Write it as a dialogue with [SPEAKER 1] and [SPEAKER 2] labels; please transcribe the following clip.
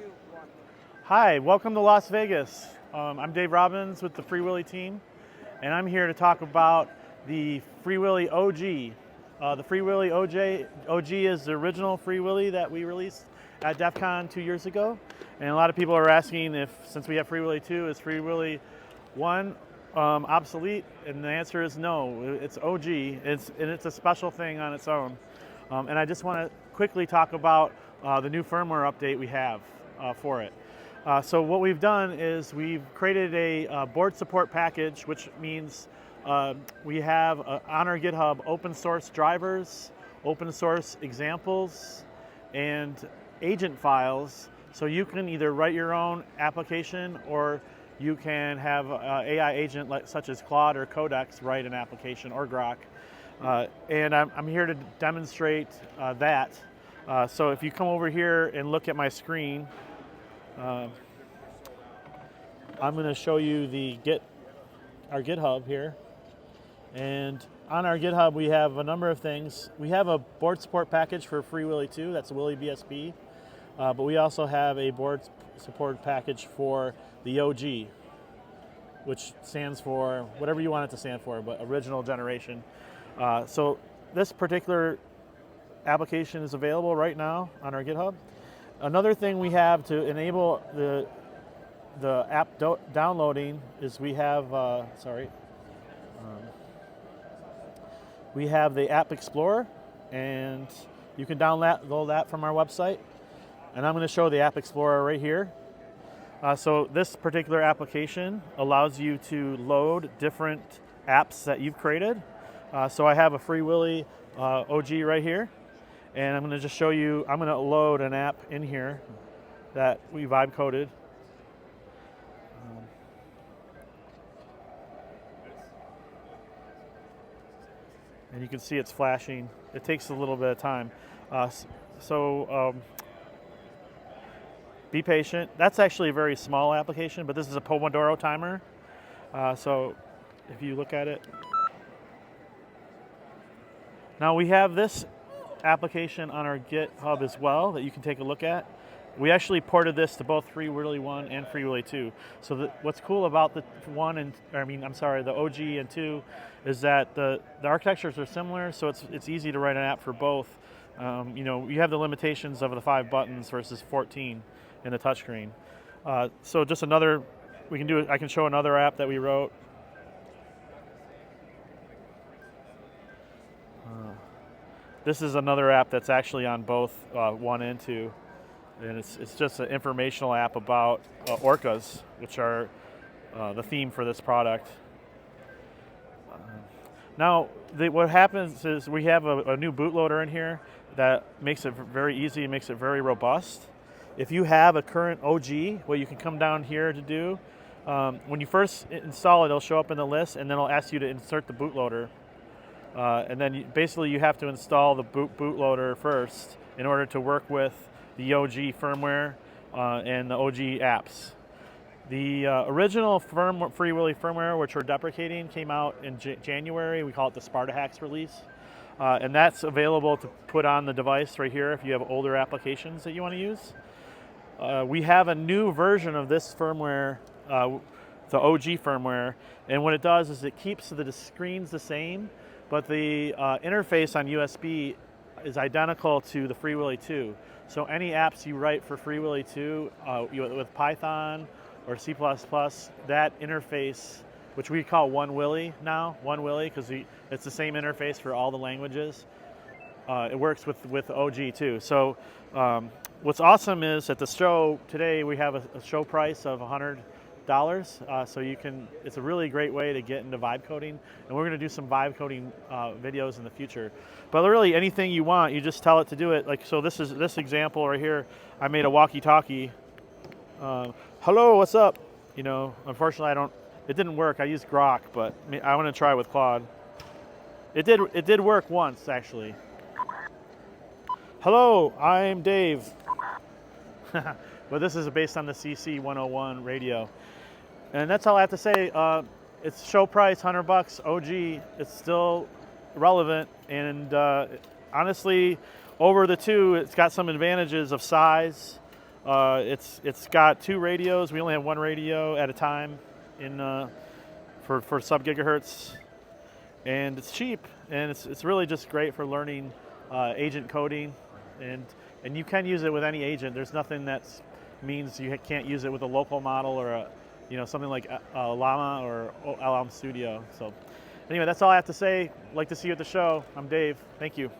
[SPEAKER 1] 2, 1.
[SPEAKER 2] Hi, welcome to Las Vegas. I'm Dave Robbins with the FREE-WILi team, and I'm here to talk about the FREE-WILi OG. The FREE-WILi OG is the original FREE-WILi that we released at DEFCON 2 years ago. And a lot of people are asking if, since we have FREE-WILi 2, is FREE-WILi 1 obsolete? And the answer is no, it's OG, and it's a special thing on its own. And I just want to quickly talk about the new firmware update we have for it. So what we've done is we've created a board support package, which means we have on our GitHub open source drivers, open source examples, and agent files. So you can either write your own application, or you can have AI agent such as Claude or Codex write an application, or Grok. And I'm here to demonstrate that. So if you come over here and look at my screen, I'm going to show you our GitHub here. And on our GitHub, we have a number of things. We have a board support package for FREE-WILi 2, that's Willie BSP. But we also have a board support package for the OG, which stands for whatever you want it to stand for, but original generation. So this particular application is available right now on our GitHub. Another thing we have to enable the app downloading is we have, we have the App Explorer, and you can download that from our website. And I'm going to show the App Explorer right here. So this particular application allows you to load different apps that you've created. So I have a FREE-WILi OG right here, and I'm going to just show you, I'm going to load an app in here that we vibe coded. And you can see it's flashing. It takes a little bit of time. Be patient. That's actually a very small application, but this is a Pomodoro timer. So if you look at it. Now we have this application on our GitHub as well that you can take a look at. We actually ported this to both FREE-WILi 1 and FREE-WILi 2. So what's cool about the OG and 2 is that the architectures are similar, so it's easy to write an app for both. You have the limitations of the 5 buttons versus 14 in the touchscreen. So just another, I can show another app that we wrote. This is another app that's actually on both 1 and 2. And it's just an informational app about orcas, which are the theme for this product. Now, what happens is we have a new bootloader in here that makes it very easy, makes it very robust. If you have a current OG, what you can come down here to do, when you first install it, it'll show up in the list, and then it'll ask you to insert the bootloader. And then basically you have to install the bootloader first in order to work with the OG firmware and the OG apps. The original FREE-WILi firmware, which we're deprecating, came out in January. We call it the Sparta Hacks release. And that's available to put on the device right here if you have older applications that you want to use. We have a new version of this firmware, the OG firmware, and what it does is it keeps the screens the same, but the interface on USB is identical to the FREE-WILi 2. So any apps you write for FREE-WILi 2 with Python or C++, that interface, which we call OneWilli now, OneWilli, because it's the same interface for all the languages. It works with OG too. So what's awesome is at the show today we have a show price of $100. So it's a really great way to get into vibe coding, and we're going to do some vibe coding videos in the future. But really, anything you want, you just tell it to do it. Like, so this example right here, I made a walkie-talkie. Hello, what's up? Unfortunately, it didn't work. I used Grok, but I want to try with Claude. It did work once, actually. Hello, I'm Dave. But this is based on the CC 101 radio. And that's all I have to say. It's show price, $100, OG. It's still relevant, and honestly, over the 2, it's got some advantages of size. It's got 2 radios. We only have 1 radio at a time in for sub gigahertz, and it's cheap, and it's really just great for learning agent coding, and you can use it with any agent. There's nothing that means you can't use it with a local model or something like Llama or LM Studio. So anyway, that's all I have to say. Like to see you at the show. I'm Dave. Thank you.